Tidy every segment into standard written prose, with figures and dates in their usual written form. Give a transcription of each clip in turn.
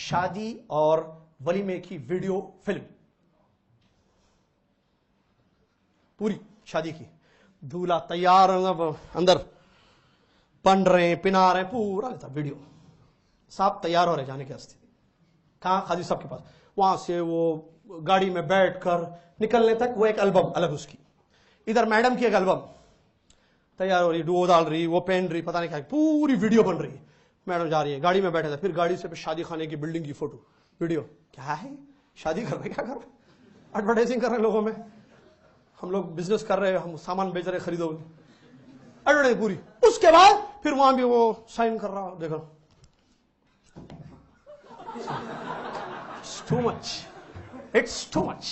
شادی اور ولیمے کی ویڈیو فلم پوری شادی کی. دولہا تیار اندر پن رہے ہیں پنا رہے ہیں پورا لیتا ویڈیو. صاحب تیار ہو رہے جانے کے واسطے. کہاں؟ قاضی صاحب کے پاس. وہاں سے وہ گاڑی میں بیٹھ کر نکلنے تک وہ ایک البم الگ اس کی. ادھر میڈم کی ایک البم تیار ہو رہی, ڈو ڈال رہی, وہ پہن رہی, پتہ نہیں کیا, پوری ویڈیو بن رہی ہے. میڈم جا رہی ہے, گاڑی میں بیٹھے تھے, پھر گاڑی سے شادی خانے کی بلڈنگ کی فوٹو ویڈیو. کیا ہے شادی کر رہے, کیا کر رہے, ایڈورٹائزنگ کر رہے ہیں لوگوں میں. ہم لوگ بزنس کر رہے ہیں, ہم سامان بیچ رہے, خریدو ایڈورٹائزنگ پوری. اس کے بعد پھر وہاں بھی وہ سائن کر رہا, دیکھو too much, it's too much.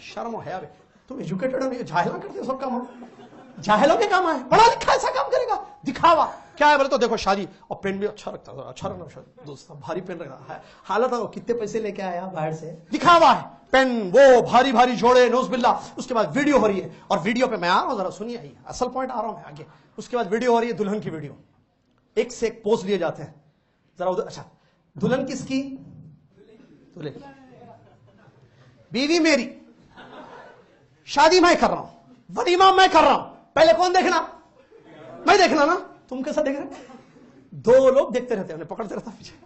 شرم و حیا. تم ایجوکیٹڈ ہو, جاہل کرتے ہو سب کام. جاہلوں کے کام ہے, پڑھا لکھا ایسا کام کرے گا. دکھاوا کیا ہے بولے تو دیکھو شادی, اور پین بھی اچھا رکھتا تھا, اچھا رکھنا دوست, بھاری پین رکھا ہے. حالت ہے کتنے پیسے لے کے آیا باہر سے, دکھاوا ہے. پین وہ بھاری بھاری جوڑے, نوز باللہ. اس کے بعد ویڈیو ہو رہی ہے, اور ویڈیو پہ میں آ رہا ہوں, ذرا سنیے, آئیے اصل پوائنٹ آ رہا ہوں میں آگے. اس کے بعد ویڈیو ہو رہی ہے, دلہن کی ویڈیو, ایک سے ایک پوز لیے جاتے ہیں. ذرا ادھر, اچھا دلہن کس کی, دلہن بیوی میری, شادی میں کر رہا ہوں, ولیمہ میں کر رہا ہوں. پہلے کون دیکھنا, میں دیکھنا نا. تم کیسا دیکھ رہے, دو لوگ دیکھتے رہتے ہیں, پکڑتے رہتا پیچھے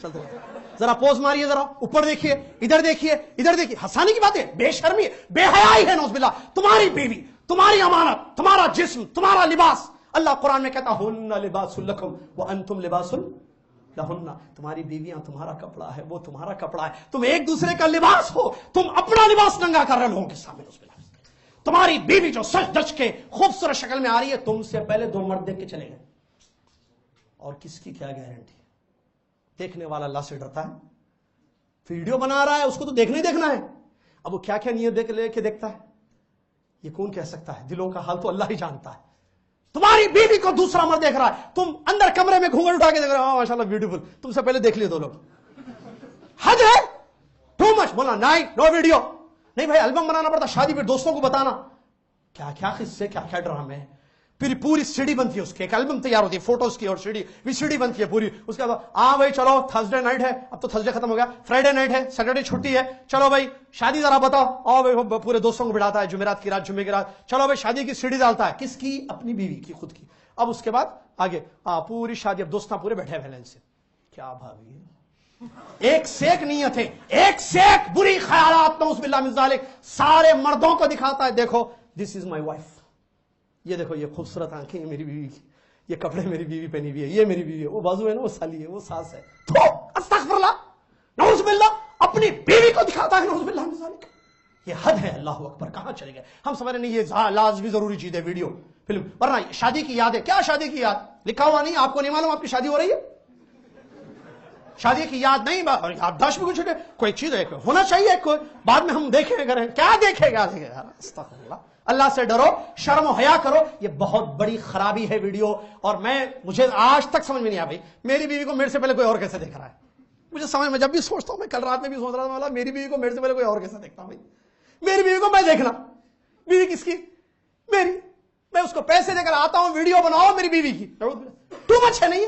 چلتے رہتے. ذرا پوز ماریے, ذرا اوپر دیکھیے, ادھر دیکھیے, ادھر دیکھیے. ہنسانے کی بات ہے, بے شرمی ہے, بے حیائی ہے نوز باللہ. تمہاری بیوی, تمہاری امانت, تمہارا جسم, تمہارا لباس. اللہ قرآن میں کہتا ہن لباس لکم وانتم لباس لہن. تمہاری بیویاں تمہارا کپڑا ہے, وہ تمہارا کپڑا ہے, تم ایک دوسرے کا لباس ہو. تم اپنا لباس ننگا کر رہے لوگوں کے سامنے. تمہاری بیوی جو سج دج کے خوبصورت شکل میں آ رہی ہے, تم سے پہلے دو مرد دیکھ کے چلے گئے. اور کس کی کیا گارنٹی, دیکھنے والا اللہ سے ڈرتا ہے. ویڈیو بنا رہا ہے, اس کو تو دیکھنا ہی دیکھنا ہے. اب وہ کیا کیا نیت دیکھ لے کے دیکھتا ہے, یہ کون کہہ سکتا ہے. دلوں کا حال تو اللہ ہی جانتا ہے. تمہاری بیوی کو دوسرا مرد دیکھ رہا ہے, تم اندر کمرے میں گھونگھٹ اٹھا کے دیکھ رہے ہو, ماشاءاللہ بیوٹیفل, تم سے پہلے دیکھ لیے دو لوگ. حد ہے, ٹو مچ. بولا نہیں, نو ویڈیو. نہیں بھائی, البم بنانا پڑتا, شادی پہ دوستوں کو بتانا. کیا کیا قصے, کیا کیا ڈرامے. پھر پوری سیڈی بنتی ہے اس کی, ایک البم تیار ہوتی ہے فوٹوز کی, اور سیڈی بنتی ہے پوری. اس کے بعد ہاں بھائی چلو, تھرسڈے نائٹ ہے, اب تو تھرسڈے ختم ہو گیا, فرائیڈے نائٹ ہے, سیٹرڈے چھٹی ہے, چلو بھائی شادی ذرا بتاؤ. اور بھائی پورے دوستوں کو بٹھاتا ہے, جمعرات کی رات, جمعے کی رات, چلو بھائی شادی کی سیڈی ڈالتا ہے. کس کی, اپنی بیوی کی, خود کی. اب اس کے بعد آگے پوری شادی, اب دوستاں پورے بیٹھے ہیں سے. کیا بھابھی, ایک سے ایک نیت ہے, ایک سے ایک بری خیالات, نعوذ باللہ من ذالک. سارے مردوں کو دکھاتا ہے, دیکھو دس از مائی وائف, یہ دیکھو یہ خوبصورت آنکھیں میری بیوی کی, یہ کپڑے میری بیوی پہنی ہوئی ہے, یہ میری بیوی ہے, وہ بازو ہے نا, وہ سالی ہے, وہ ساس ہے. تو استغفر اللہ, نعوذ باللہ, اپنی بیوی کو دکھاتا ہے, نعوذ باللہ من ذالک. یہ حد ہے, اللہ اکبر. کہاں چلے گئے ہم. سمجھ رہے نہیں یہ لازمی ضروری چیز ہے ویڈیو فلم, ورنہ شادی کی یاد ہے. کیا شادی کی یاد لکھا ہوا نہیں, آپ کو نہیں معلوم آپ کی شادی ہو رہی ہے. شادی کی یاد نہیں, یادداشت بھی کچھ کوئی چیز ہے, ہونا چاہیے کوئی, بعد میں ہم دیکھیں گے. کیا دیکھے گا, استغفر اللہ. اللہ سے ڈرو, شرم و حیا کرو. یہ بہت بڑی خرابی ہے ویڈیو. اور مجھے آج تک سمجھ میں نہیں آیا بھائی, میری بیوی کو میرے سے پہلے کوئی اور کیسے دیکھ رہا ہے. مجھے سمجھ میں جب بھی سوچتا ہوں, میں کل رات میں بھی سوچ رہا تھا, میری بیوی کو میرے سے پہلے کوئی اور کیسے دیکھتا ہوں. بھائی میری بیوی کو میں دیکھنا, بیوی کس کی, میری. میں اس کو پیسے دے کر آتا ہوں, ویڈیو بناؤ میری بیوی کی. ٹو مچ ہے نہیں,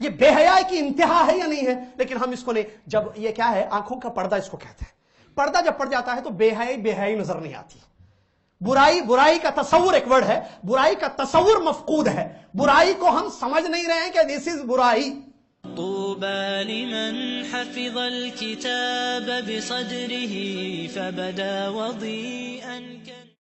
یہ بے حیائی کی انتہا ہے یا نہیں ہے. لیکن ہم اس کو نہیں, جب یہ کیا ہے, آنکھوں کا پردہ اس کو کہتے ہیں. پردہ جب پڑ جاتا ہے تو بے حیائی نظر نہیں آتی. برائی کا تصور ایک ورڈ ہے, برائی کا تصور مفقود ہے. برائی کو ہم سمجھ نہیں رہے ہیں کہ دس از برائی. طوبى لمن حفظ الكتاب بصدره فبدا وضيئا